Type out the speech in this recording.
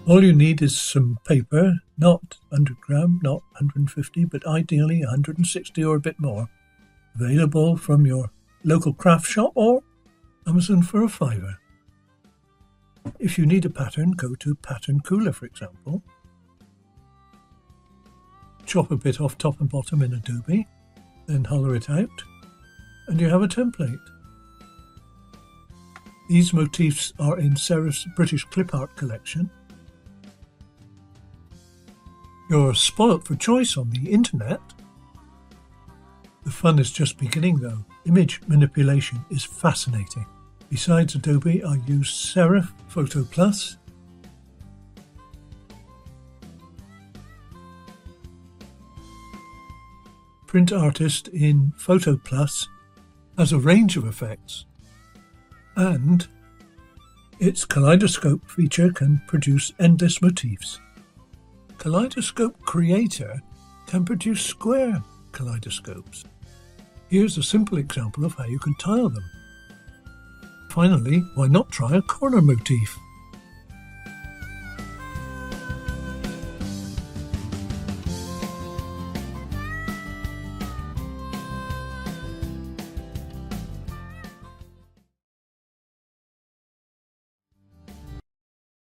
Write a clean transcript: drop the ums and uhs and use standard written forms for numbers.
All you need is some paper, not 100 gram, not 150, but ideally 160 or a bit more. Available from your local craft shop or Amazon for a £5. If you need a pattern, go to Pattern Cooler, for example. Chop a bit off top and bottom in Adobe, then hollow it out, and you have a template. These motifs are in Serif's British Clip Art collection. You're spoilt for choice on the internet. The fun is just beginning though. Image manipulation is fascinating. Besides Adobe, I use Serif Photo Plus, Print Artist in Photo Plus has a range of effects, and its Kaleidoscope feature can produce endless motifs. Kaleidoscope Creator can produce square kaleidoscopes. Here's a simple example of how you can tile them. Finally, why not try a corner motif?